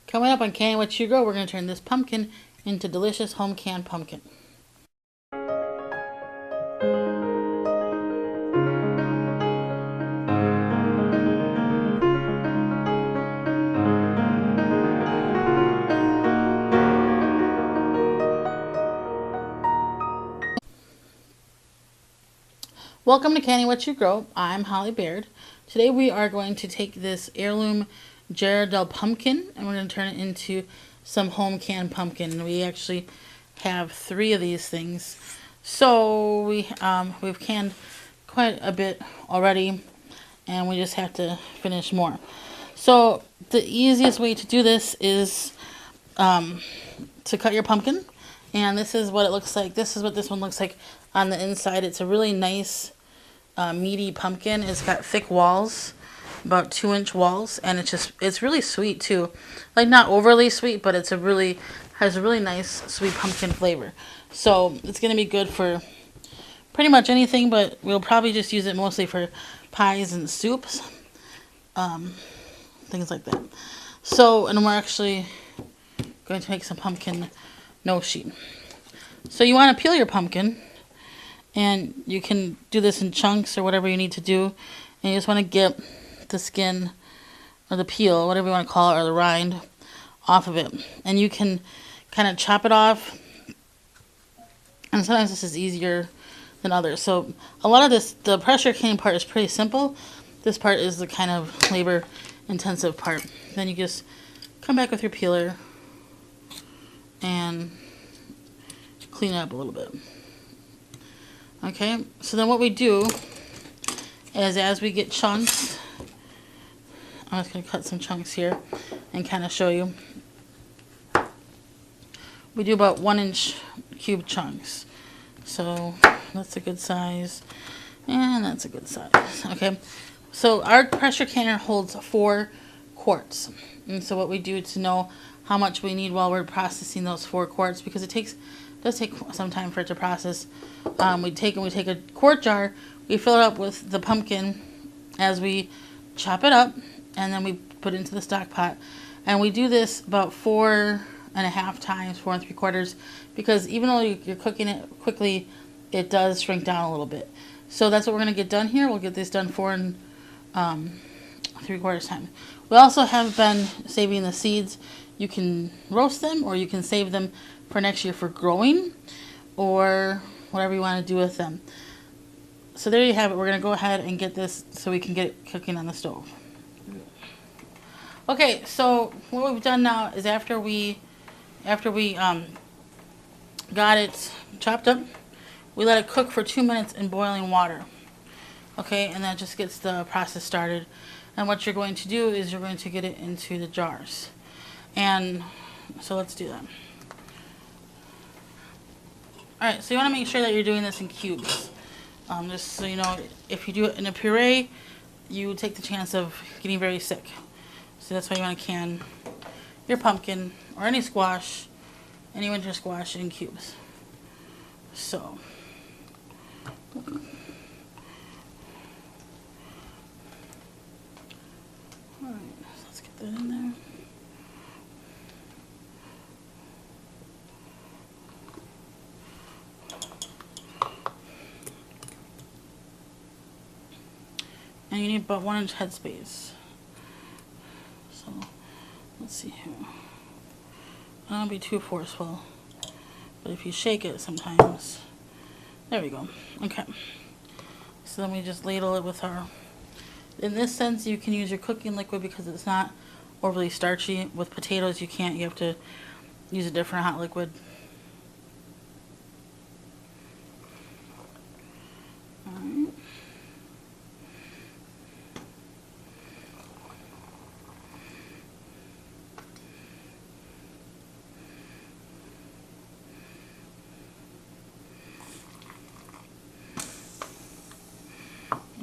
Coming up on Canning What You Grow, we're going to turn this pumpkin into delicious home canned pumpkin. Welcome to Canning What You Grow. I'm Holly Baird. Today we are going to take this heirloom Ghirardelli pumpkin and we're going to turn it into some home canned pumpkin. We actually have 3 of these things. So we've canned quite a bit already and we just have to finish more. So the easiest way to do this is to cut your pumpkin, and this is what it looks like. This is what this one looks like on the inside. It's a really nice meaty pumpkin. It's got thick walls, about 2-inch walls, and it's really sweet too. Like not overly sweet, but has a really nice sweet pumpkin flavor. So it's gonna be good for pretty much anything, but we'll probably just use it mostly for pies and soups, things like that. So, and we're actually going to make some pumpkin noshi. So you want to peel your pumpkin, and you can do this in chunks or whatever you need to do, and you just want to get the skin or the peel, whatever you want to call it, or the rind off of it. And you can kind of chop it off, and sometimes this is easier than others. So a lot of this, the pressure canning part is pretty simple. This part is the kind of labor intensive part. Then you just come back with your peeler and clean it up a little bit. Okay, so then what we do is as we get chunks, I'm just going to cut some chunks here and kind of show you. We do about 1-inch cube chunks. So that's a good size, and that's a good size. Okay, so our pressure canner holds 4 quarts. And so what we do to know how much we need while we're processing those 4 quarts, because it does take some time for it to process. We take a quart jar, we fill it up with the pumpkin as we chop it up, and then we put it into the stock pot. And we do this about 4.5 times, 4 3/4, because even though you're cooking it quickly, it does shrink down a little bit. So that's what we're going to get done here. We'll get this done 4 3/4 time. We also have been saving the seeds. You can roast them, or you can save them for next year for growing, or whatever you want to do with them. So there you have it. We're going to go ahead and get this so we can get it cooking on the stove. Okay, so what we've done now is after we got it chopped up, we let it cook for 2 minutes in boiling water. Okay, and that just gets the process started. And what you're going to do is you're going to get it into the jars. And so let's do that. Alright, so you want to make sure that you're doing this in cubes. Just so you know, if you do it in a puree, you take the chance of getting very sick. So that's why you want to can your pumpkin or any squash, any winter squash, in cubes. So alright, let's get that in there. And you need about 1-inch headspace. So let's see here. I don't want to be too forceful, but if you shake it sometimes, there we go. Okay. So then we just ladle it with our. In this sense, you can use your cooking liquid because it's not overly starchy. With potatoes, you can't. You have to use a different hot liquid. Alright.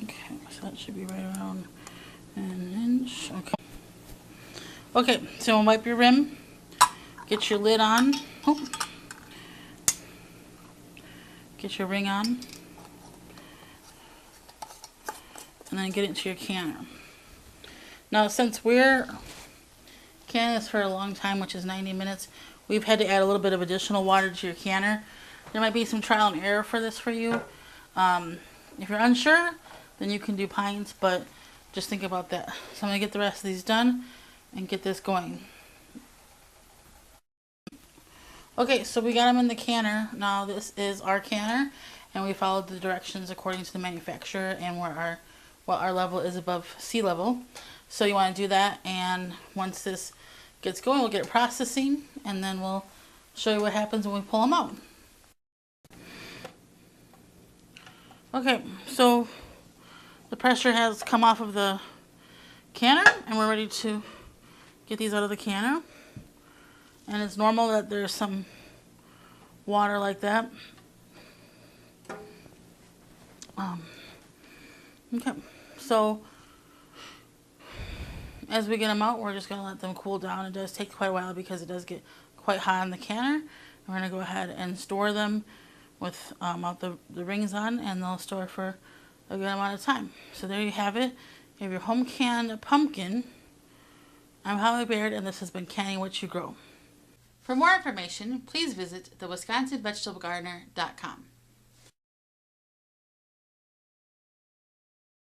Okay, so that should be right around an inch. Okay. Okay, so we'll wipe your rim. Get your lid on. Oh. Get your ring on. And then get it into your canner. Now, since we're can this for a long time, which is 90 minutes. We've had to add a little bit of additional water to your canner. There might be some trial and error for this for you. If you're unsure, then you can do pints, but just think about that. So I'm going to get the rest of these done and get this going. Okay, so we got them in the canner. Now this is our canner, and we followed the directions according to the manufacturer and where what our level is above sea level. So you want to do that, and once this gets going, we'll get it processing, and then we'll show you what happens when we pull them out. Okay, so the pressure has come off of the canner, and we're ready to get these out of the canner. And it's normal that there's some water like that. Okay, so as we get them out, we're just going to let them cool down. It does take quite a while because it does get quite hot in the canner. We're going to go ahead and store them with out the rings on, and they'll store for a good amount of time. So there you have it. You have your home canned pumpkin. I'm Holly Baird, and this has been Canning What You Grow. For more information, please visit thewisconsinvegetablegardener.com.